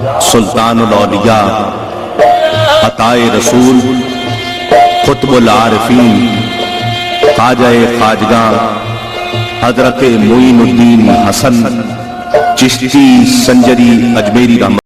سلطان الاولیاء، عطائے رسول، قطب العارفین، خواجہ خواجگاں حضرت معین الدین حسن چشتی سنجری اجمیری رحمۃ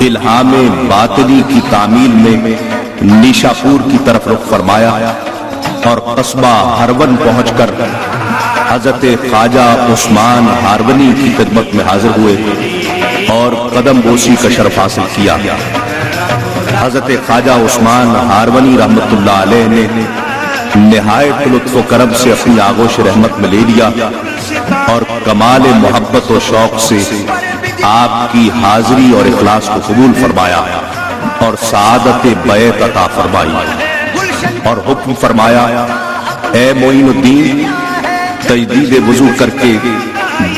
الہام باطنی کی تعمیل میں نیشاپور کی طرف رخ فرمایا اور قصبہ ہرون پہنچ کر حضرت خواجہ عثمان ہارونی کی خدمت میں حاضر ہوئے اور قدم بوسی کا شرف حاصل کیا۔ حضرت خواجہ عثمان ہارونی رحمت اللہ علیہ نے نہایت لطف و کرم سے اپنی آغوش رحمت میں لے لیا اور کمال محبت و شوق سے آپ کی حاضری اور اخلاص کو قبول فرمایا اور سعادت بیعت عطا فرمائی اور حکم فرمایا، اے معین الدین، تجدید وضو کر کے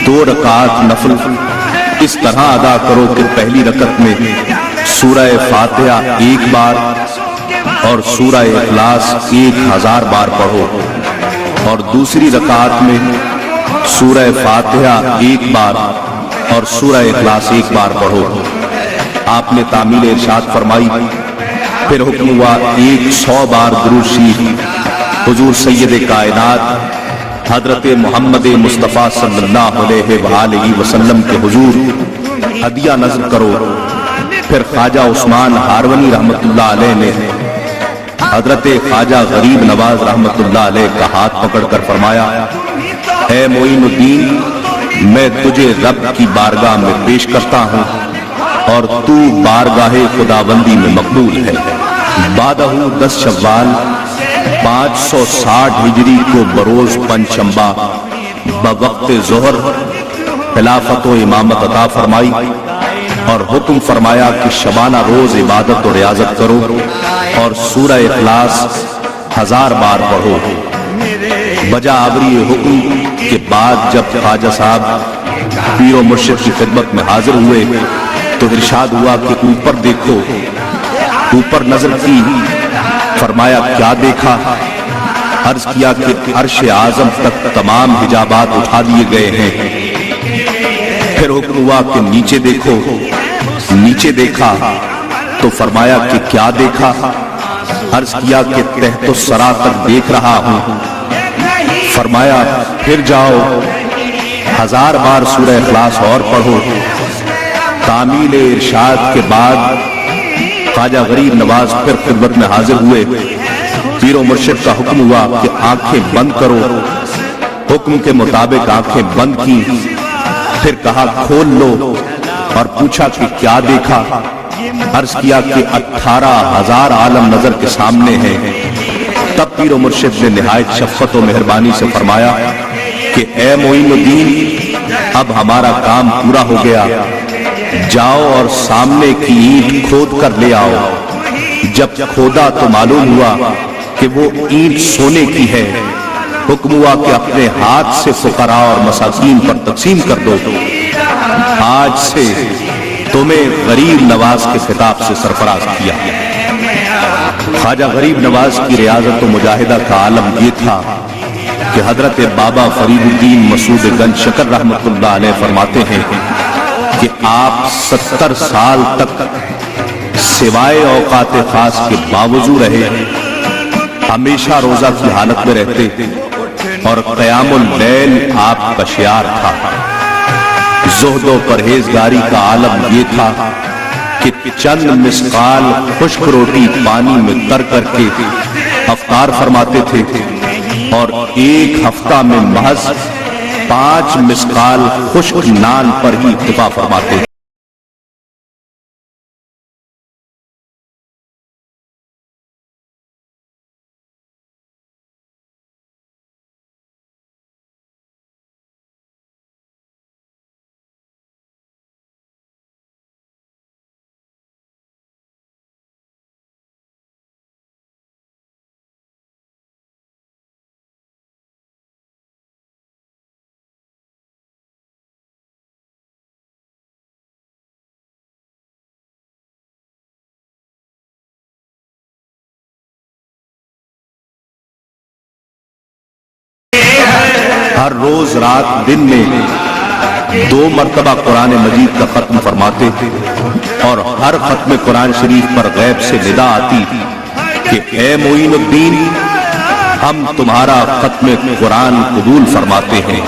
2 رکعات نفل اس طرح ادا کرو کہ پہلی رکعت میں سورہ فاتحہ 1 بار اور سورہ اخلاص 1000 بار پڑھو اور دوسری رکعت میں سورہ فاتحہ 1 بار اور سورہ اخلاص 1 بار پڑھو۔ آپ نے تعمیل ارشاد فرمائی، پھر حکم ہوا 100 بار درود شریف حضور سید کائنات حضرت محمد مصطفیٰ صلی اللہ علیہ وآلہ وسلم کے حضور ہدیہ نذر کرو پھر خواجہ عثمان ہارونی رحمت اللہ علیہ نے حضرت خواجہ غریب نواز رحمت اللہ علیہ کا ہاتھ پکڑ کر فرمایا، اے معین الدین، میں تجھے رب کی بارگاہ میں پیش کرتا ہوں اور تو بارگاہ خداوندی میں مقبول ہے۔ بعدہ 10 شوال 560 ہجری کو بروز پنجشنبہ بوقت ظہر خلافت و امامت عطا فرمائی اور حکم فرمایا کہ شبانہ روز عبادت و ریاضت کرو اور سورہ اخلاص 1000 بار پڑھو۔ بجا آوری حکم کے بعد جب خواجہ صاحب پیر و مرشد کی خدمت میں حاضر ہوئے تو ارشاد ہوا کہ اوپر دیکھو۔ اوپر نظر کی، فرمایا کیا دیکھا؟ عرض کیا کہ عرش اعظم تک تمام حجابات اٹھا دیے گئے ہیں۔ پھر حکم ہوا کہ نیچے دیکھو۔ نیچے دیکھا تو فرمایا کہ کیا دیکھا؟ عرض کیا کہ تحت الثری تک دیکھ رہا ہوں۔ فرمایا پھر جاؤ 1000 بار سورہ اخلاص اور پڑھو۔ تعمیل ارشاد کے بعد خواجہ غریب نواز پھر خدمت میں حاضر ہوئے۔ پیر و مرشد کا حکم ہوا کہ آنکھیں بند کرو۔ حکم کے مطابق آنکھیں بند کی، پھر کہا کھول لو اور پوچھا کہ کیا دیکھا؟ عرض کیا کہ 18,000 عالم نظر کے سامنے ہیں۔ تب پیر و مرشد نے نہایت شفقت و مہربانی سے فرمایا کہ اے معین الدین، اب ہمارا کام پورا ہو گیا، جاؤ اور سامنے کی اینٹ کھود کر لے آؤ۔ جب کھودا تو معلوم ہوا کہ وہ اینٹ سونے کی ہے۔ حکم ہوا کہ اپنے ہاتھ سے فقراء اور مساکین پر تقسیم کر دو۔ آج سے تمہیں غریب نواز کے خطاب سے سرفراز کیا۔ خواجہ غریب نواز کی ریاضت و مجاہدہ کا عالم یہ تھا کہ حضرت بابا فرید الدین مسعود گنج شکر رحمت اللہ علیہ فرماتے ہیں کہ آپ 70 سال تک سوائے اوقات خاص کے باوضو رہے، ہمیشہ روزہ کی حالت میں رہتے اور قیام اللیل آپ کا شعار تھا۔ زہد و پرہیزگاری کا عالم یہ تھا کہ چند مسقال خشک روٹی پانی میں تر کر کے افطار فرماتے تھے اور ایک ہفتہ میں محض 5 مسقال خشک نان پر ہی اکتفا فرماتے تھے۔ ہر روز رات دن میں 2 مرتبہ قرآن مجید کا ختم فرماتے اور ہر ختم قرآن شریف پر غیب سے ندا آتی کہ اے معین الدین، ہم تمہارا ختم قرآن قبول فرماتے ہیں۔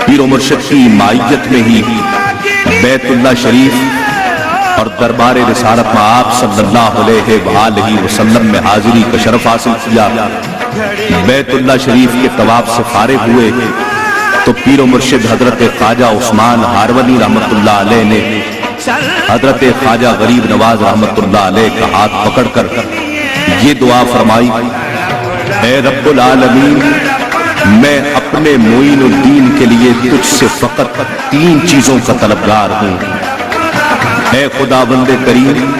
پیر و مرشد کی معیت میں ہی بیت اللہ شریف اور دربار رسالت میں آپ صلی اللہ علیہ وآلہ وسلم میں حاضری کا شرف حاصل کیا۔ بیت اللہ شریف کے طواف سے فارغ ہوئے تو پیر و مرشد حضرت خواجہ عثمان ہارونی رحمت اللہ علیہ نے حضرت خواجہ غریب نواز رحمت اللہ علیہ کا ہاتھ پکڑ کر یہ دعا فرمائی، اے رب العالمین، میں اپنے معین الدین کے لیے تجھ سے فقط 3 چیزوں کا طلبگار ہوں۔ اے خداوند کریم،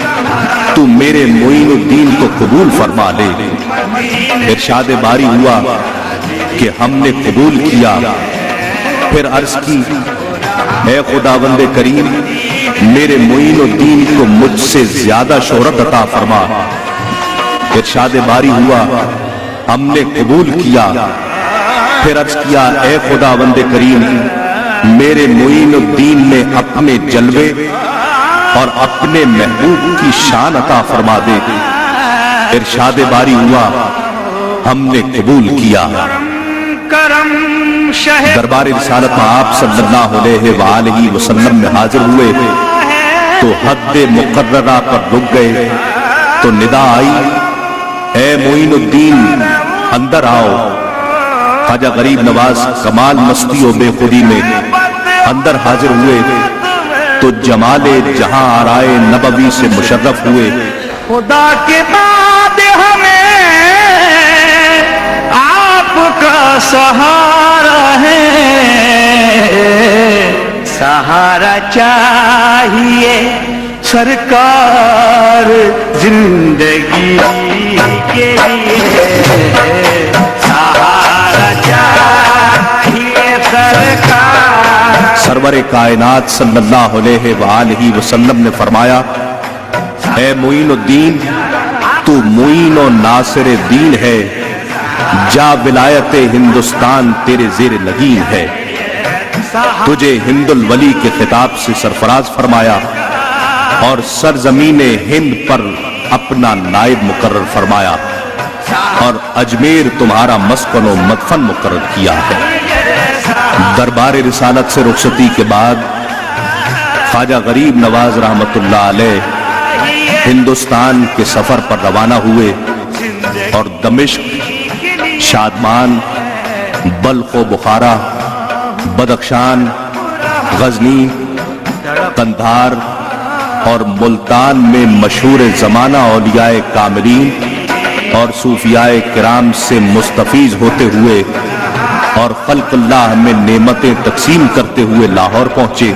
تو میرے معین الدین کو قبول فرما لے۔ ارشاد باری ہوا کہ ہم نے قبول کیا۔ پھر عرض کی، اے خداوند کریم، میرے معین الدین کو مجھ سے زیادہ شہرت عطا فرما۔ ارشاد باری ہوا، ہم نے قبول کیا۔ پھر عرض کیا، اے خداوند کریم، میرے معین الدین نے اپنے جلوے اور اپنے محبوب کی شان عطا فرما دے۔ ارشاد باری ہوا، ہم نے قبول کیا۔ دربار رسالت میں آپ صلی اللہ علیہ وآلہ وسلم میں حاضر ہوئے تو حد مقررہ پر رک گئے تو ندا آئی، اے معین الدین اندر آؤ۔ خواجہ غریب نواز کمال مستی و بے خودی میں اندر حاضر ہوئے تو جمال جہاں آرائے نبوی سے مشرف ہوئے۔ خدا کے بعد ہمیں آپ کا سہارا ہے، سہارا چاہیے سرکار زندگی کے لیے، سہارا چاہیے سرکار۔ سرور کائنات صلی اللہ علیہ وآلہ وسلم نے فرمایا، اے معین الدین تو معین و ناصر دین ہے، جا ولایت ہندوستان تیرے زیر لگین ہے۔ تجھے ہند الولی کے خطاب سے سرفراز فرمایا اور سرزمین ہند پر اپنا نائب مقرر فرمایا اور اجمیر تمہارا مسکن و مدفن مقرر کیا ہے۔ دربار رسالت سے رخصتی کے بعد خواجہ غریب نواز رحمت اللہ علیہ ہندوستان کے سفر پر روانہ ہوئے اور دمشق، شادمان، بلخ و بخارا، بدخشان، غزنی، قندھار اور ملتان میں مشہور زمانہ اولیاء کاملین اور صوفیاء کرام سے مستفیض ہوتے ہوئے اور خلق اللہ میں نعمتیں تقسیم کرتے ہوئے لاہور پہنچے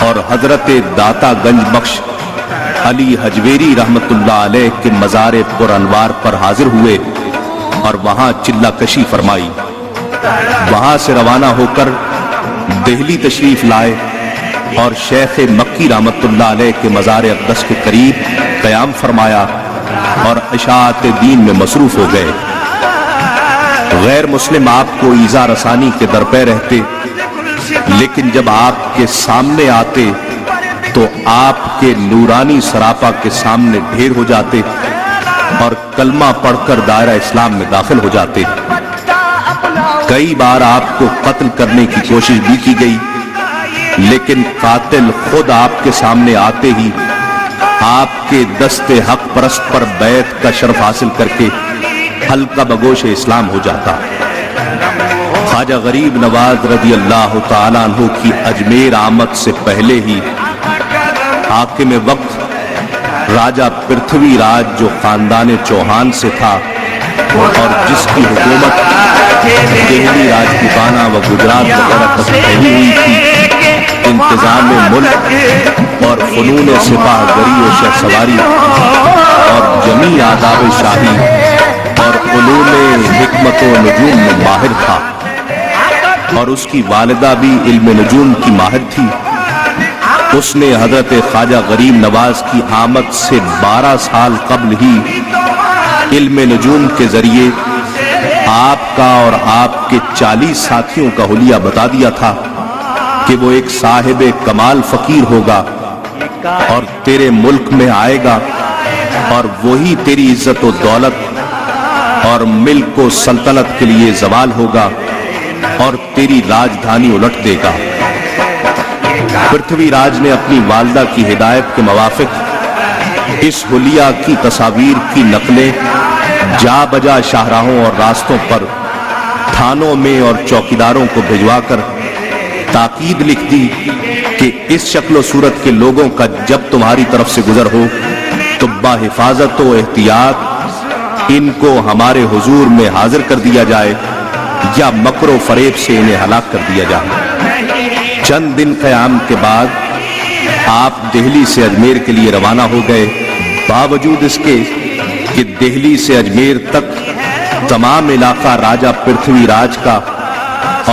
اور حضرت داتا گنج بخش علی حجویری رحمت اللہ علیہ کے مزار پر انوار پر حاضر ہوئے اور وہاں چلہ کشی فرمائی۔ وہاں سے روانہ ہو کر دہلی تشریف لائے اور شیخ مکی رحمت اللہ علیہ کے مزار اقدس کے قریب قیام فرمایا اور اشاعت دین میں مصروف ہو گئے۔ غیر مسلم آپ کو ایذا رسانی کے درپے رہتے، لیکن جب آپ کے سامنے آتے تو آپ کے نورانی سراپا کے سامنے ڈھیر ہو جاتے اور کلمہ پڑھ کر دائرہ اسلام میں داخل ہو جاتے۔ کئی بار آپ کو قتل کرنے کی کوشش بھی کی گئی، لیکن قاتل خود آپ کے سامنے آتے ہی آپ کے دست حق پرست پر بیعت کا شرف حاصل کر کے حلقہ بگوش اسلام ہو جاتا۔ خواجہ غریب نواز رضی اللہ تعالیٰ عنہ کی اجمیر آمد سے پہلے ہی حاکم وقت راجہ پرتھوی راج جو خاندان چوہان سے تھا اور جس کی حکومت دہلی راجپوتانہ و گجرات وغیرہ تک پھیلی ہوئی تھی، انتظام ملک اور فنون سپاہ گری و شہ سواری اور جمیع آداب شاہی اور علوم حکمت و نجوم میں ماہر تھا، اور اس کی والدہ بھی علم نجوم کی ماہر تھی۔ اس نے حضرت خواجہ غریب نواز کی آمد سے 12 سال قبل ہی علم نجوم کے ذریعے آپ کا اور آپ کے 40 ساتھیوں کا حلیہ بتا دیا تھا کہ وہ ایک صاحب کمال فقیر ہوگا اور تیرے ملک میں آئے گا، اور وہی تیری عزت و دولت اور ملک و سلطنت کے لیے زوال ہوگا اور تیری راجدھانی الٹ دے گا۔ پرتھوی راج نے اپنی والدہ کی ہدایت کے موافق اس حلیہ کی تصاویر کی نقلیں جا بجا شاہراہوں اور راستوں پر تھانوں میں اور چوکیداروں کو بھجوا کر تاکید لکھ دی کہ اس شکل و صورت کے لوگوں کا جب تمہاری طرف سے گزر ہو تو باحفاظت و احتیاط ان کو ہمارے حضور میں حاضر کر دیا جائے یا مکر و فریب سے انہیں ہلاک کر دیا جائے۔ چند دن قیام کے بعد آپ دہلی سے اجمیر کے لیے روانہ ہو گئے، باوجود اس کے کہ دہلی سے اجمیر تک تمام علاقہ راجہ پرتھوی راج کا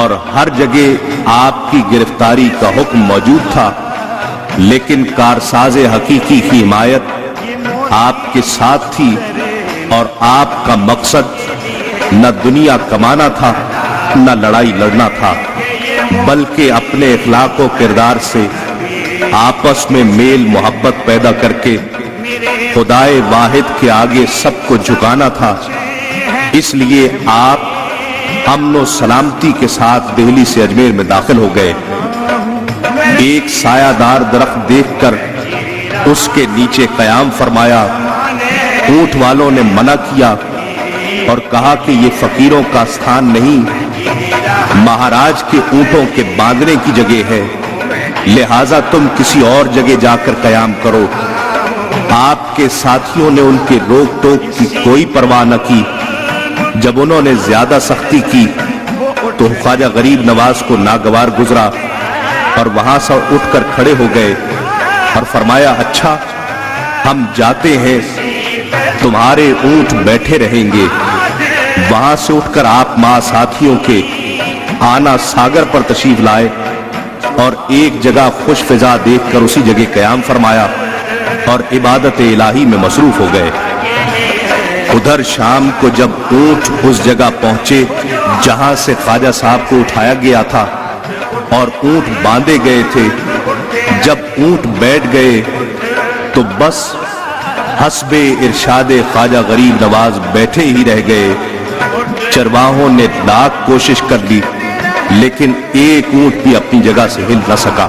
اور ہر جگہ آپ کی گرفتاری کا حکم موجود تھا، لیکن کارساز حقیقی کی حمایت آپ کے ساتھ تھی اور آپ کا مقصد نہ دنیا کمانا تھا نہ لڑائی لڑنا تھا، بلکہ اپنے اخلاق و کردار سے آپس میں میل محبت پیدا کر کے خدائے واحد کے آگے سب کو جھکانا تھا۔ اس لیے آپ امن و سلامتی کے ساتھ دہلی سے اجمیر میں داخل ہو گئے۔ ایک سایہ دار درخت دیکھ کر اس کے نیچے قیام فرمایا۔ اونٹ والوں نے منع کیا اور کہا کہ یہ فقیروں کا ستھان نہیں، مہاراج کے اونٹوں کے باندھنے کی جگہ ہے، لہذا تم کسی اور جگہ جا کر قیام کرو۔ آپ کے ساتھیوں نے ان کے روک ٹوک کی کوئی پرواہ نہ کی۔ جب انہوں نے زیادہ سختی کی تو خواجہ غریب نواز کو ناگوار گزرا اور وہاں سے اٹھ کر کھڑے ہو گئے اور فرمایا، اچھا ہم جاتے ہیں، تمہارے اونٹ بیٹھے رہیں گے۔ وہاں سے اٹھ کر آپ ماں ساتھیوں کے آنا ساگر پر تشریف لائے اور ایک جگہ خوش فضا دیکھ کر اسی جگہ قیام فرمایا اور عبادت الہی میں مصروف ہو گئے۔ ادھر شام کو جب اونٹ اس جگہ پہنچے جہاں سے خواجہ صاحب کو اٹھایا گیا تھا اور اونٹ باندھے گئے تھے، جب اونٹ بیٹھ گئے تو بس حسب ارشاد خواجہ غریب نواز بیٹھے ہی رہ گئے۔ چرواہوں نے لاکھ کوشش کر لی لیکن ایک اونٹ بھی اپنی جگہ سے ہل نہ سکا۔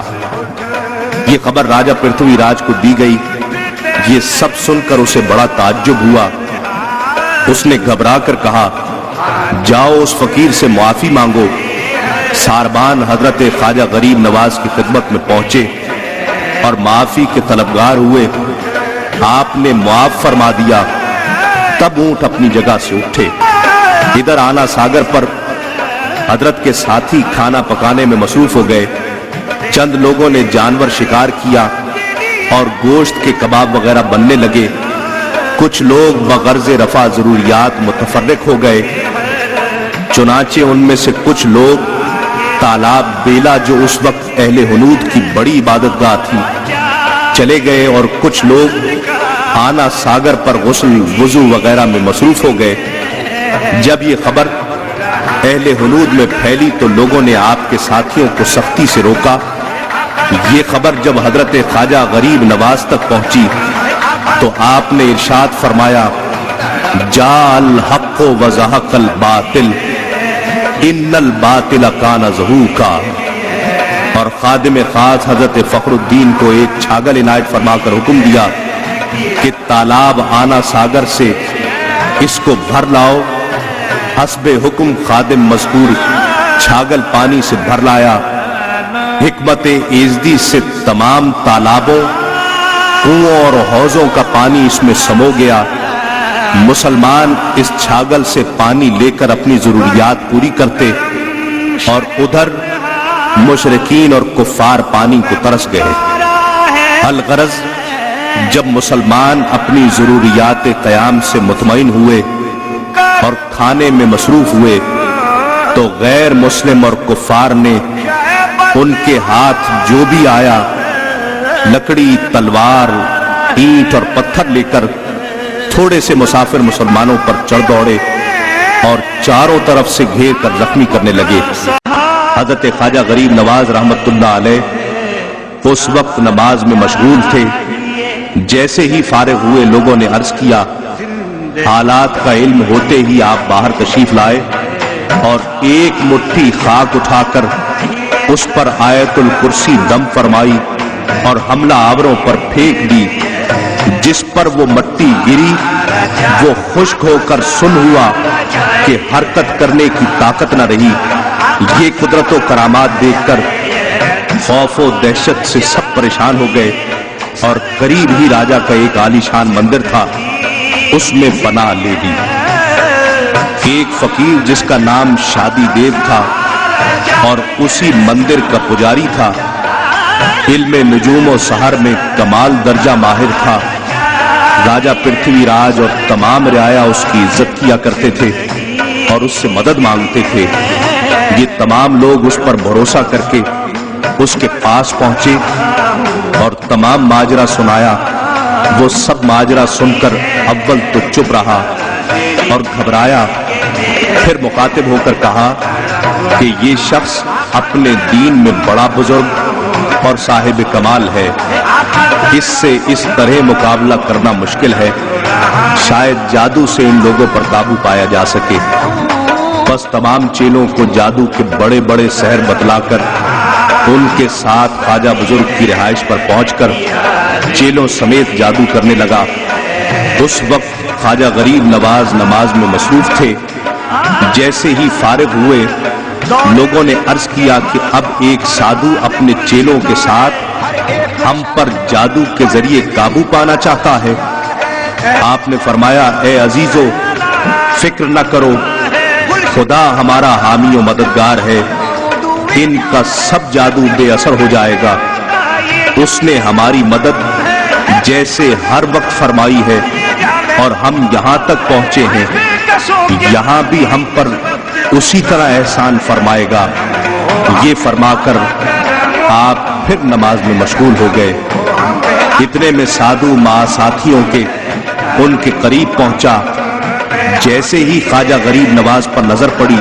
یہ خبر راجہ پرتھوی راج کو دی گئی۔ یہ سب سن کر اسے بڑا تعجب ہوا۔ اس نے گھبرا کر کہا، جاؤ اس فقیر سے معافی مانگو۔ ساربان حضرت خواجہ غریب نواز کی خدمت میں پہنچے اور معافی کے طلبگار ہوئے۔ آپ نے معاف فرما دیا، تب اونٹ اپنی جگہ سے اٹھے۔ ادھر آنا ساگر پر حضرت کے ساتھی کھانا پکانے میں مصروف ہو گئے۔ چند لوگوں نے جانور شکار کیا اور گوشت کے کباب وغیرہ بننے لگے۔ کچھ لوگ بغرض رفع ضروریات متفرق ہو گئے، چنانچہ ان میں سے کچھ لوگ تالاب بیلا جو اس وقت اہل ہنود کی بڑی عبادت گاہ تھی چلے گئے اور کچھ لوگ آنا ساگر پر غسل وضو وغیرہ میں مصروف ہو گئے۔ جب یہ خبر اہل ہنود میں پھیلی تو لوگوں نے آپ کے ساتھیوں کو سختی سے روکا۔ یہ خبر جب حضرت خواجہ غریب نواز تک پہنچی تو آپ نے ارشاد فرمایا، جاء الحق وزهق الباطل ان الباطل کان زہوقا، اور خادم خاص حضرت فخر الدین کو ایک چھاگل عنایت فرما کر حکم دیا کہ تالاب آنا ساگر سے اس کو بھر لاؤ۔ حسب حکم خادم مذکور چھاگل پانی سے بھر لایا۔ حکمت ایزدی سے تمام تالابوں، کنووں اور حوضوں کا پانی اس میں سمو گیا۔ مسلمان اس چھاگل سے پانی لے کر اپنی ضروریات پوری کرتے اور ادھر مشرکین اور کفار پانی کو ترس گئے۔ الغرض جب مسلمان اپنی ضروریات قیام سے مطمئن ہوئے اور کھانے میں مصروف ہوئے تو غیر مسلم اور کفار نے ان کے ہاتھ جو بھی آیا، لکڑی، تلوار، اینٹ اور پتھر لے کر تھوڑے سے مسافر مسلمانوں پر چڑھ دوڑے اور چاروں طرف سے گھیر کر زخمی کرنے لگے۔ حضرت خواجہ غریب نواز رحمت اللہ علیہ اس وقت نماز میں مشغول تھے۔ جیسے ہی فارغ ہوئے لوگوں نے عرض کیا، حالات کا علم ہوتے ہی آپ باہر تشریف لائے اور ایک مٹھی خاک اٹھا کر اس پر آیت الکرسی دم فرمائی اور حملہ آوروں پر پھینک دی۔ جس پر وہ مٹی گری وہ خشک ہو کر سن ہوا کہ حرکت کرنے کی طاقت نہ رہی۔ یہ قدرت و کرامات دیکھ کر خوف و دہشت سے سب پریشان ہو گئے اور قریب ہی راجہ کا ایک عالی شان مندر تھا، اس میں پناہ لے لی۔ ایک فقیر جس کا نام شادی دیو تھا اور اسی مندر کا پجاری تھا، علم نجوم و سحر میں کمال درجہ ماہر تھا۔ راجہ پرتھوی راج اور تمام رعایا اس کی عزت کیا کرتے تھے اور اس سے مدد مانگتے تھے۔ یہ تمام لوگ اس پر بھروسہ کر کے اس کے پاس پہنچے اور تمام ماجرا سنایا۔ وہ سب ماجرا سن کر اول تو چپ رہا اور گھبرایا، پھر مخاطب ہو کر کہا کہ یہ شخص اپنے دین میں بڑا بزرگ اور صاحب کمال ہے، اس سے اس طرح مقابلہ کرنا مشکل ہے، شاید جادو سے ان لوگوں پر قابو پایا جا سکے۔ بس تمام چیلوں کو جادو کے بڑے بڑے سحر بتلا کر ان کے ساتھ خواجہ بزرگ کی رہائش پر پہنچ کر چیلوں سمیت جادو کرنے لگا۔ اس وقت خواجہ غریب نواز نماز میں مصروف تھے۔ جیسے ہی فارغ ہوئے لوگوں نے عرض کیا کہ اب ایک سادھو اپنے چیلوں کے ساتھ ہم پر جادو کے ذریعے قابو پانا چاہتا ہے۔ آپ نے فرمایا اے عزیزو فکر نہ کرو، خدا ہمارا حامی و مددگار ہے، ان کا سب جادو بے اثر ہو جائے گا۔ اس نے ہماری مدد جیسے ہر وقت فرمائی ہے اور ہم یہاں تک پہنچے ہیں، یہاں بھی ہم پر اسی طرح احسان فرمائے گا۔ یہ فرما کر آپ پھر نماز میں مشغول ہو گئے۔ اتنے میں سادھو ماں ساتھیوں کے ان کے قریب پہنچا۔ جیسے ہی خواجہ غریب نواز پر نظر پڑی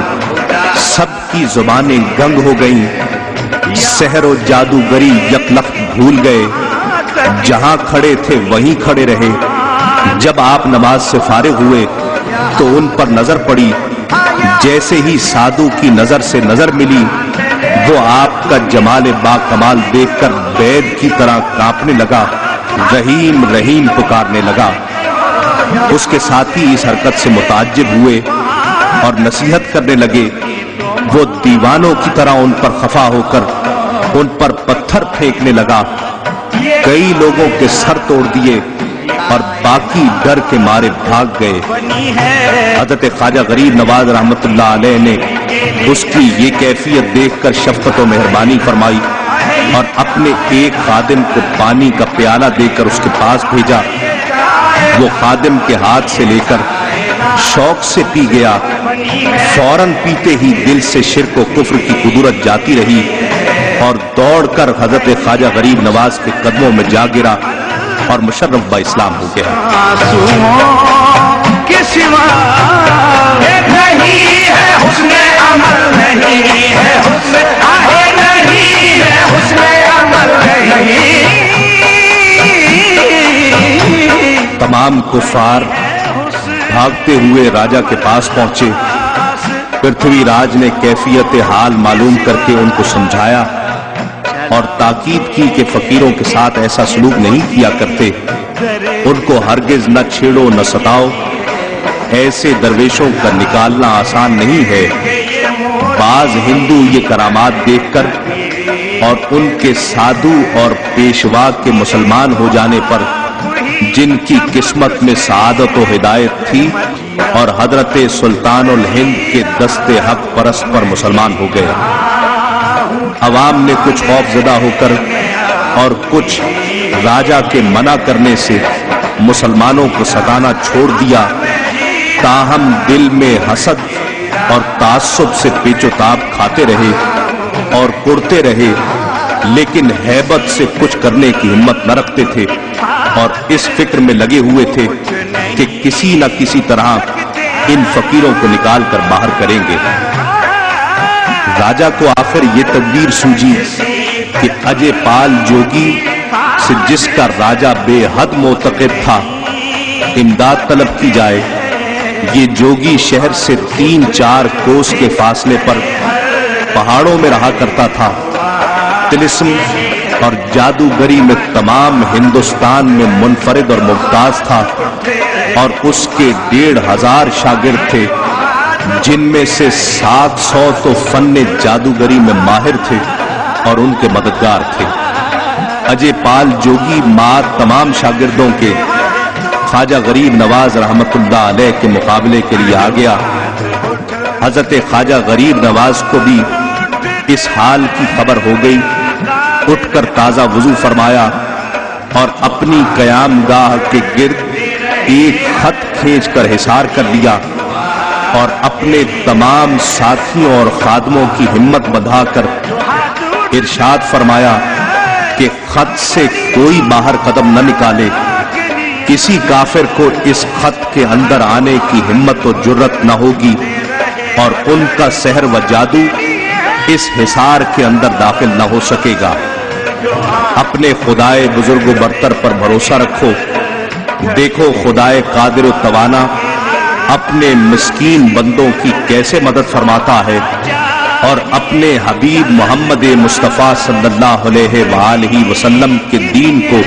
سب کی زبانیں گنگ ہو گئیں، سحر و جادوگری یکلخت بھول گئے، جہاں کھڑے تھے وہیں کھڑے رہے۔ جب آپ نماز سے فارغ ہوئے تو ان پر نظر پڑی، جیسے ہی سادھو کی نظر سے نظر ملی وہ آپ کا جمال با کمال دیکھ کر بید کی طرح کانپنے لگا، رحیم رحیم پکارنے لگا۔ اس کے ساتھی اس حرکت سے متعجب ہوئے اور نصیحت کرنے لگے۔ وہ دیوانوں کی طرح ان پر خفا ہو کر ان پر پتھر پھینکنے لگا۔ کئی لوگوں کے سر توڑ دیے اور باقی ڈر کے مارے بھاگ گئے۔ حضرت خواجہ غریب نواز رحمت اللہ علیہ نے اس کی یہ کیفیت دیکھ کر شفقت و مہربانی فرمائی اور اپنے ایک خادم کو پانی کا پیالہ دے کر اس کے پاس بھیجا۔ وہ خادم کے ہاتھ سے لے کر شوق سے پی گیا۔ فوراً پیتے ہی دل سے شرک و کفر کی قدرت جاتی رہی اور دوڑ کر حضرت خواجہ غریب نواز کے قدموں میں جا گرا اور مشرف با اسلام ہو گیا۔ تمام کفار بھاگتے ہوئے راجا کے پاس پہنچے۔ پرتھوی راج نے کیفیت حال معلوم کر کے ان کو سمجھایا اور تاکید کی کہ فقیروں کے ساتھ ایسا سلوک نہیں کیا کرتے، ان کو ہرگز نہ چھیڑو نہ ستاؤ، ایسے درویشوں کا نکالنا آسان نہیں ہے۔ بعض ہندو یہ کرامات دیکھ کر اور ان کے سادھو اور پیشوا کے مسلمان ہو جانے پر جن کی قسمت میں سعادت و ہدایت تھی اور حضرت سلطان الہند کے دست حق پرست پر مسلمان ہو گئے۔ عوام نے کچھ خوف زدہ ہو کر اور کچھ راجا کے منع کرنے سے مسلمانوں کو ستانا چھوڑ دیا، تاہم دل میں حسد اور تعصب سے پیچ و تاب کھاتے رہے اور کڑتے رہے، لیکن ہیبت سے کچھ کرنے کی ہمت نہ رکھتے تھے اور اس فکر میں لگے ہوئے تھے کہ کسی نہ کسی طرح ان فقیروں کو نکال کر باہر کریں گے۔ راجا کو آخر یہ تدبیر سوجی کہ اجے پال جوگی سے جس کا راجا بے حد معتقد تھا امداد طلب کی جائے۔ یہ جوگی شہر سے 3-4 کوس کے فاصلے پر پہاڑوں میں رہا کرتا تھا۔ طلسم اور جادوگری میں تمام ہندوستان میں منفرد اور ممتاز تھا اور اس کے 1,500 شاگرد تھے، جن میں سے 700 تو فن جادوگری میں ماہر تھے اور ان کے مددگار تھے۔ اجے پال جوگی ماں تمام شاگردوں کے خواجہ غریب نواز رحمت اللہ علیہ کے مقابلے کے لیے آ گیا۔ حضرت خواجہ غریب نواز کو بھی اس حال کی خبر ہو گئی۔ اٹھ کر تازہ وضو فرمایا اور اپنی قیام گاہ کے گرد ایک خط کھینچ کر حصار کر لیا اور اپنے تمام ساتھیوں اور خادموں کی ہمت بندھا کر ارشاد فرمایا کہ خط سے کوئی باہر قدم نہ نکالے، کسی کافر کو اس خط کے اندر آنے کی ہمت و جرت نہ ہوگی اور ان کا سحر و جادو اس حصار کے اندر داخل نہ ہو سکے گا۔ اپنے خدائے بزرگ و برتر پر بھروسہ رکھو، دیکھو خدائے قادر و توانا اپنے مسکین بندوں کی کیسے مدد فرماتا ہے۔ اور اپنے حبیب محمد مصطفیٰ صلی اللہ علیہ وآلہ وسلم کے دین کو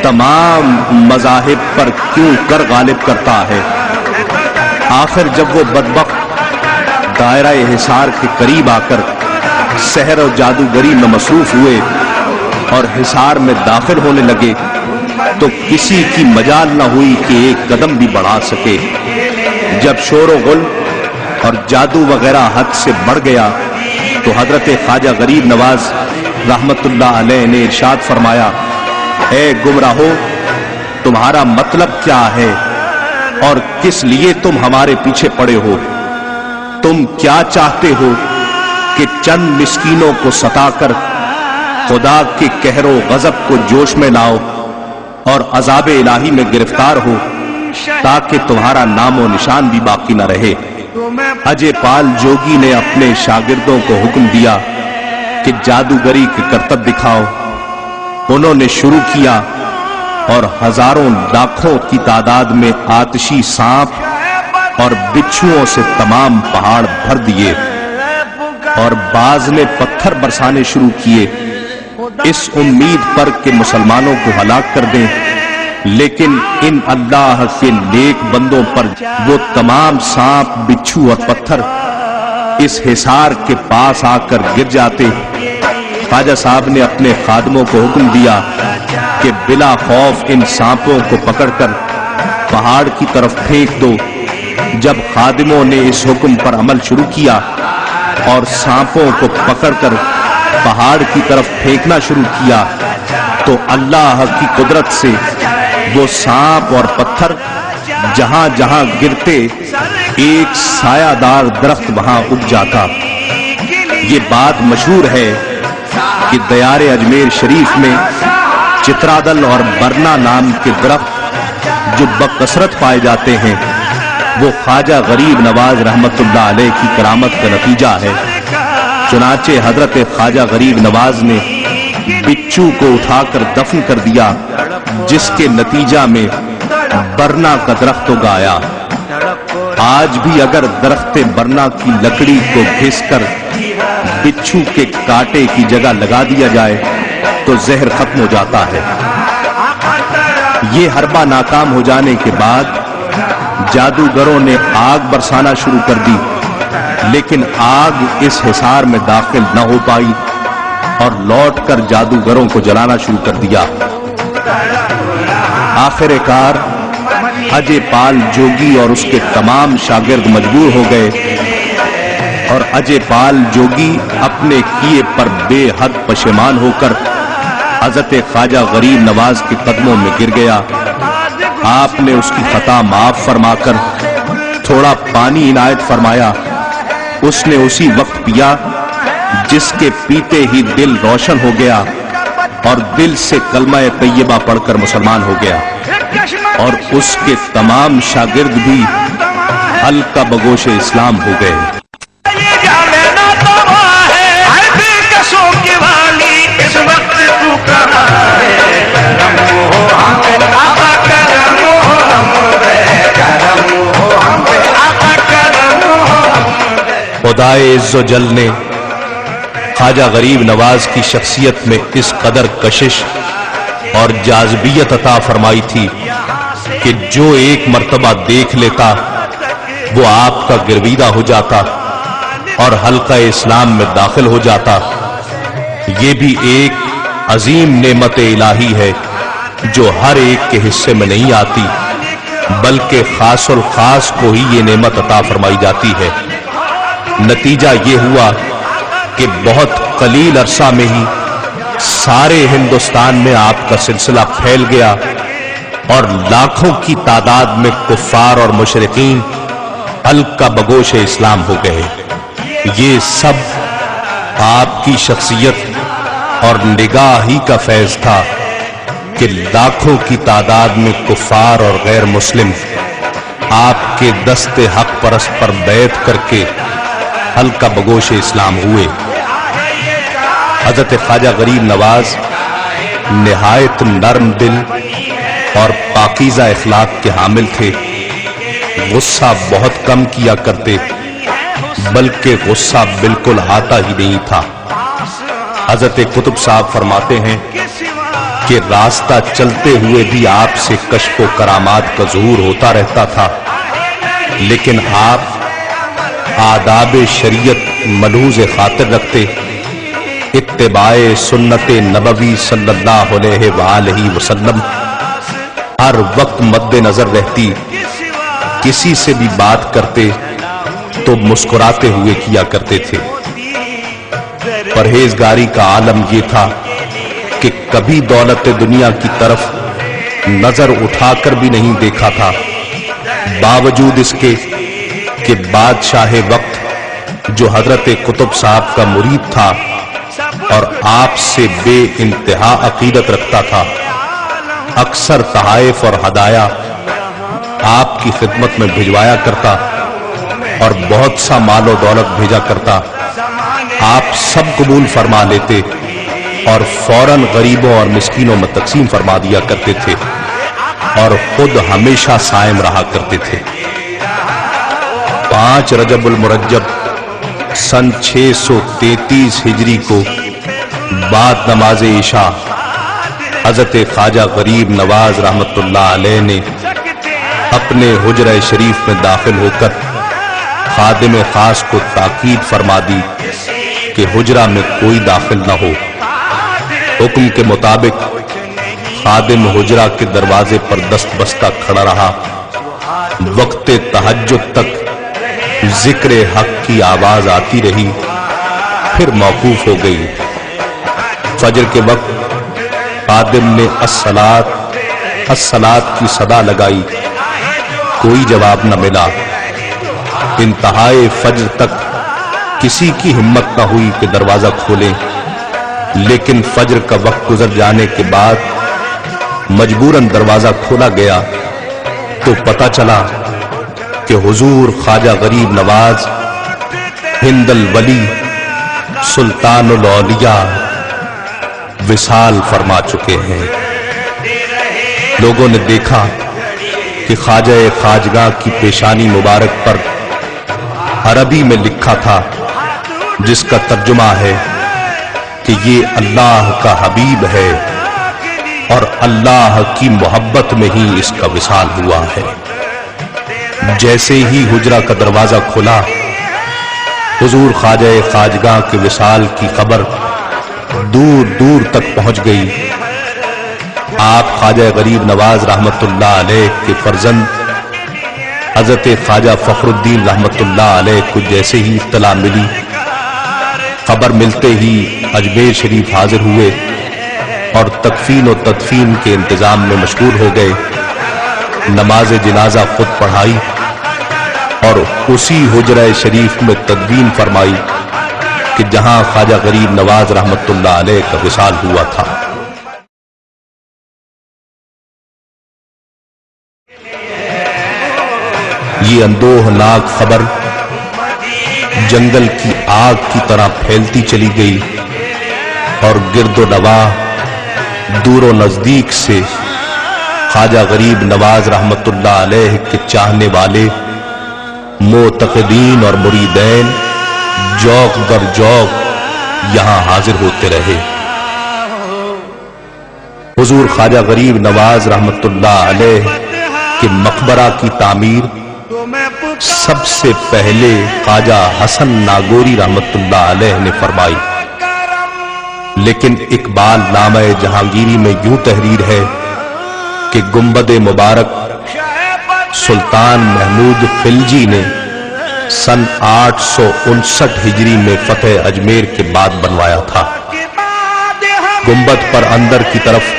تمام مذاہب پر کیوں کر غالب کرتا ہے؟ آخر جب وہ بدبخت دائرہ حصار کے قریب آ کر سحر و جادوگری میں مصروف ہوئے اور حصار میں داخل ہونے لگے تو کسی کی مجال نہ ہوئی کہ ایک قدم بھی بڑھا سکے۔ جب شور و غل اور جادو وغیرہ حد سے بڑھ گیا تو حضرت خواجہ غریب نواز رحمت اللہ علیہ نے ارشاد فرمایا، اے گمراہو، تمہارا مطلب کیا ہے اور کس لیے تم ہمارے پیچھے پڑے ہو؟ تم کیا چاہتے ہو کہ چند مسکینوں کو ستا کر خدا کے قہر و غضب کو جوش میں لاؤ اور عذاب الہی میں گرفتار ہو تاکہ تمہارا نام و نشان بھی باقی نہ رہے؟ اجے پال جوگی نے اپنے شاگردوں کو حکم دیا کہ جادوگری کے کرتب دکھاؤ۔ انہوں نے شروع کیا اور ہزاروں لاکھوں کی تعداد میں آتشی سانپ اور بچھوؤں سے تمام پہاڑ بھر دیے اور بعض نے پتھر برسانے شروع کیے اس امید پر کہ مسلمانوں کو ہلاک کر دیں، لیکن ان اللہ کے نیک بندوں پر وہ تمام سانپ، بچھو اور پتھر اس حصار کے پاس آ کر گر جاتے۔ خواجہ صاحب نے اپنے خادموں کو حکم دیا کہ بلا خوف ان سانپوں کو پکڑ کر پہاڑ کی طرف پھینک دو۔ جب خادموں نے اس حکم پر عمل شروع کیا اور سانپوں کو پکڑ کر پہاڑ کی طرف پھینکنا شروع کیا تو اللہ کی قدرت سے وہ سانپ اور پتھر جہاں جہاں گرتے ایک سایہ دار درخت وہاں اگ جاتا۔ یہ بات مشہور ہے کہ دیار اجمیر شریف میں چترادل اور برنا نام کے درخت جو بکثرت پائے جاتے ہیں وہ خواجہ غریب نواز رحمت اللہ علیہ کی کرامت کا نتیجہ ہے۔ چنانچہ حضرت خواجہ غریب نواز نے بچو کو اٹھا کر دفن کر دیا، جس کے نتیجہ میں برنا کا درخت اگایا۔ آج بھی اگر درخت برنا کی لکڑی کو گھس کر بچھو کے کانٹے کی جگہ لگا دیا جائے تو زہر ختم ہو جاتا ہے۔ یہ حربہ ناکام ہو جانے کے بعد جادوگروں نے آگ برسانا شروع کر دی، لیکن آگ اس حصار میں داخل نہ ہو پائی اور لوٹ کر جادوگروں کو جلانا شروع کر دیا۔ آخر کار اجے پال جوگی اور اس کے تمام شاگرد مجبور ہو گئے اور اجے پال جوگی اپنے کیے پر بے حد پشیمان ہو کر حضرت خواجہ غریب نواز کے قدموں میں گر گیا۔ آپ نے اس کی خطا معاف فرما کر تھوڑا پانی عنایت فرمایا۔ اس نے اسی وقت پیا جس کے پیتے ہی دل روشن ہو گیا اور دل سے کلمہ طیبہ پڑھ کر مسلمان ہو گیا، اور اس کے تمام شاگرد بھی حلقہ بگوش اسلام ہو گئے۔ خدائے عز و جل نے خواجہ غریب نواز کی شخصیت میں اس قدر کشش اور جاذبیت عطا فرمائی تھی کہ جو ایک مرتبہ دیکھ لیتا وہ آپ کا گرویدہ ہو جاتا اور حلقہ اسلام میں داخل ہو جاتا۔ یہ بھی ایک عظیم نعمت الہی ہے جو ہر ایک کے حصے میں نہیں آتی، بلکہ خاص الخاص کو ہی یہ نعمت عطا فرمائی جاتی ہے۔ نتیجہ یہ ہوا کہ بہت قلیل عرصہ میں ہی سارے ہندوستان میں آپ کا سلسلہ پھیل گیا اور لاکھوں کی تعداد میں کفار اور مشرکین حلقہ بگوش اسلام ہو گئے۔ یہ سب آپ کی شخصیت اور نگاہ ہی کا فیض تھا کہ لاکھوں کی تعداد میں کفار اور غیر مسلم آپ کے دست حق پرست پر بیعت کر کے حلقہ بگوش اسلام ہوئے۔ حضرت خواجہ غریب نواز نہایت نرم دل اور پاکیزہ اخلاق کے حامل تھے۔ غصہ بہت کم کیا کرتے، بلکہ غصہ بالکل آتا ہی نہیں تھا۔ حضرت قطب صاحب فرماتے ہیں کہ راستہ چلتے ہوئے بھی آپ سے کشف و کرامات کا ظہور ہوتا رہتا تھا، لیکن آپ آداب شریعت ملحوظ خاطر رکھتے، اتباع سنت نبوی صلی اللہ علیہ وآلہ وسلم ہر وقت مد نظر رہتی۔ کسی سے بھی بات کرتے تو مسکراتے ہوئے کیا کرتے تھے۔ پرہیزگاری کا عالم یہ تھا کہ کبھی دولت دنیا کی طرف نظر اٹھا کر بھی نہیں دیکھا تھا، باوجود اس کے کہ بادشاہ وقت جو حضرت قطب صاحب کا مرید تھا اور آپ سے بے انتہا عقیدت رکھتا تھا، اکثر تحائف اور ہدایہ آپ کی خدمت میں بھجوایا کرتا اور بہت سا مال و دولت بھیجا کرتا۔ آپ سب قبول فرما لیتے اور فوراً غریبوں اور مسکینوں میں تقسیم فرما دیا کرتے تھے اور خود ہمیشہ صائم رہا کرتے تھے۔ 5 رجب المرجب سن 633 ہجری کو بعد نماز عشاء حضرت خواجہ غریب نواز رحمت اللہ علیہ نے اپنے حجرہ شریف میں داخل ہو کر خادم خاص کو تاکید فرما دی کہ حجرہ میں کوئی داخل نہ ہو۔ حکم کے مطابق خادم حجرہ کے دروازے پر دست بستہ کھڑا رہا۔ وقت تہجد تک ذکر حق کی آواز آتی رہی، پھر موقوف ہو گئی۔ فجر کے وقت خادم نے الصلاۃ الصلاۃ کی صدا لگائی، کوئی جواب نہ ملا۔ انتہائے فجر تک کسی کی ہمت نہ ہوئی کہ دروازہ کھولیں، لیکن فجر کا وقت گزر جانے کے بعد مجبوراً دروازہ کھولا گیا تو پتہ چلا کہ حضور خواجہ غریب نواز ہند الولی سلطان الاولیاء وصال فرما چکے ہیں۔ لوگوں نے دیکھا کہ خواجہ خواجگاہ کی پیشانی مبارک پر عربی میں لکھا تھا، جس کا ترجمہ ہے کہ یہ اللہ کا حبیب ہے اور اللہ کی محبت میں ہی اس کا وصال ہوا ہے۔ جیسے ہی حجرہ کا دروازہ کھلا، حضور خواجہ خواجگاہ کے وصال کی خبر دور دور تک پہنچ گئی۔ آپ خواجہ غریب نواز رحمت اللہ علیہ کے فرزند حضرت خواجہ فخر الدین رحمت اللہ علیہ کو جیسے ہی اطلاع ملی، خبر ملتے ہی اجمیر شریف حاضر ہوئے اور تکفین و تدفین کے انتظام میں مشغول ہو گئے۔ نماز جنازہ خود پڑھائی اور اسی حجرہ شریف میں تدفین فرمائی کہ جہاں خواجہ غریب نواز رحمت اللہ علیہ کا وصال ہوا تھا۔ یہ اندوہناک خبر جنگل کی آگ کی طرح پھیلتی چلی گئی اور گرد و نواح دور و نزدیک سے خواجہ غریب نواز رحمت اللہ علیہ کے چاہنے والے معتقدین اور مریدین جوق در جوق یہاں حاضر ہوتے رہے۔ حضور خواجہ غریب نواز رحمت اللہ علیہ کے مقبرہ کی تعمیر سب سے پہلے خواجہ حسن ناگوری رحمت اللہ علیہ نے فرمائی، لیکن اقبال نامہ جہانگیری میں یوں تحریر ہے کہ گنبد مبارک سلطان محمود خلجی نے سن 859 ہجری میں فتح اجمیر کے بعد بنوایا تھا۔ گنبد پر اندر کی طرف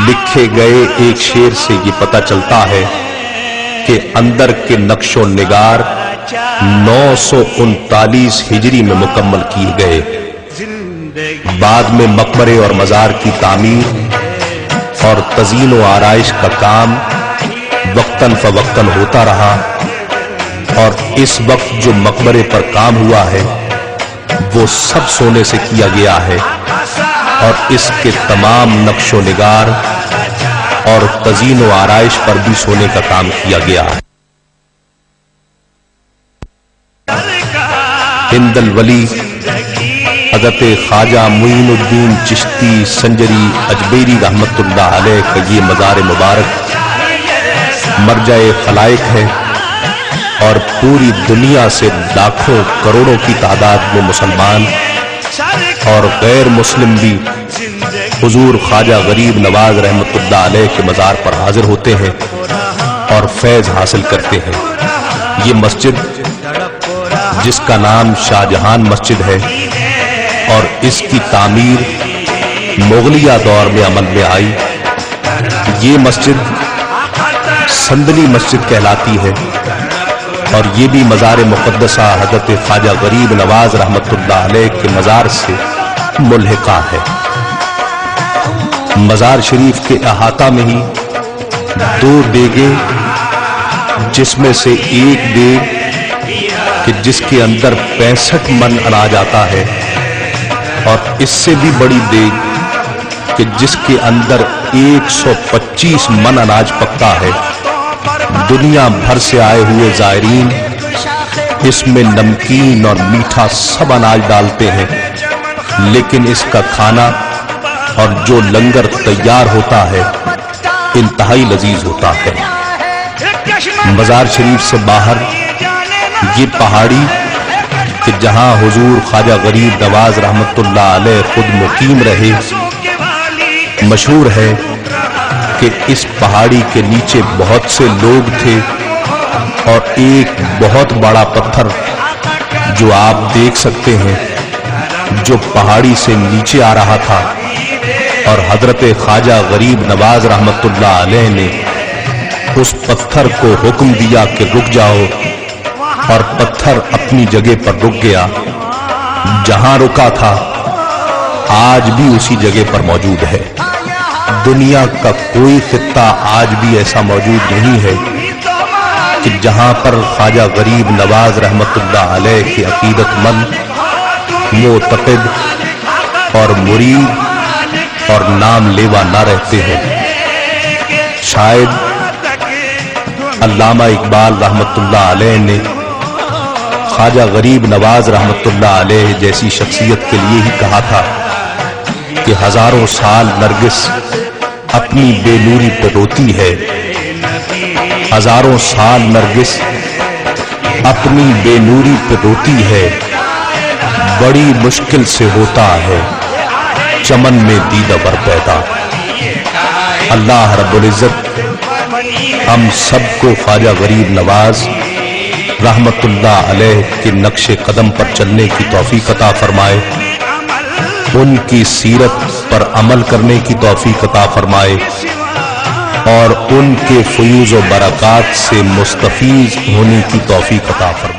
لکھے گئے ایک شعر سے یہ پتہ چلتا ہے کہ اندر کے نقش و نگار 939 ہجری میں مکمل کیے گئے۔ بعد میں مقبرے اور مزار کی تعمیر اور تزئین و آرائش کا کام وقتاً فوقتاً ہوتا رہا، اور اس وقت جو مقبرے پر کام ہوا ہے وہ سب سونے سے کیا گیا ہے، اور اس کے تمام نقش و نگار اور تزئین و آرائش پر بھی سونے کا کام کیا گیا ہے۔ ہند الولی حضرت خواجہ معین الدین چشتی سنجری اجمیری رحمت اللہ علیہ کا یہ مزار مبارک مرجع خلائق ہے، اور پوری دنیا سے لاکھوں کروڑوں کی تعداد میں مسلمان اور غیر مسلم بھی حضور خواجہ غریب نواز رحمت اللہ علیہ کے مزار پر حاضر ہوتے ہیں اور فیض حاصل کرتے ہیں۔ یہ مسجد جس کا نام شاہ جہان مسجد ہے اور اس کی تعمیر مغلیہ دور میں عمل میں آئی، یہ مسجد سندلی مسجد کہلاتی ہے، اور یہ بھی مزار مقدسہ حضرت خواجہ غریب نواز رحمت اللہ علیہ کے مزار سے ملحقہ ہے۔ مزار شریف کے احاطہ میں ہی 2 دیگیں، جس میں سے ایک دیگ کہ جس کے اندر 65 من اناج آتا ہے، اور اس سے بھی بڑی دیگ کہ جس کے اندر 125 من اناج پکتا ہے۔ دنیا بھر سے آئے ہوئے زائرین اس میں نمکین اور میٹھا سب اناج ڈالتے ہیں، لیکن اس کا کھانا اور جو لنگر تیار ہوتا ہے انتہائی لذیذ ہوتا ہے۔ مزار شریف سے باہر یہ پہاڑی کہ جہاں حضور خواجہ غریب نواز رحمت اللہ علیہ خود مقیم رہے، مشہور ہے کہ اس پہاڑی کے نیچے بہت سے لوگ تھے، اور ایک بہت بڑا پتھر جو آپ دیکھ سکتے ہیں جو پہاڑی سے نیچے آ رہا تھا، اور حضرت خواجہ غریب نواز رحمت اللہ علیہ نے اس پتھر کو حکم دیا کہ رک جاؤ، اور پتھر اپنی جگہ پر رک گیا۔ جہاں رکا تھا آج بھی اسی جگہ پر موجود ہے۔ دنیا کا کوئی خطہ آج بھی ایسا موجود نہیں ہے کہ جہاں پر خواجہ غریب نواز رحمت اللہ علیہ کے عقیدت مند، معتقد اور مرید اور نام لیوا نہ رہتے ہیں۔ شاید علامہ اقبال رحمت اللہ علیہ نے خواجہ غریب نواز رحمت اللہ علیہ جیسی شخصیت کے لیے ہی کہا تھا کہ ہزاروں سال نرگس اپنی بے نوری پہ روتی ہے، ہزاروں سال نرگس اپنی بے نوری پہ روتی ہے، بڑی مشکل سے ہوتا ہے چمن میں دیدہ ور پیدا۔ اللہ رب العزت ہم سب کو خواجہ غریب نواز رحمت اللہ علیہ کے نقش قدم پر چلنے کی توفیق عطا فرمائے، ان کی سیرت پر عمل کرنے کی توفیق عطا فرمائے، اور ان کے فیوز و برکات سے مستفیض ہونے کی توفیق عطا فرمائے۔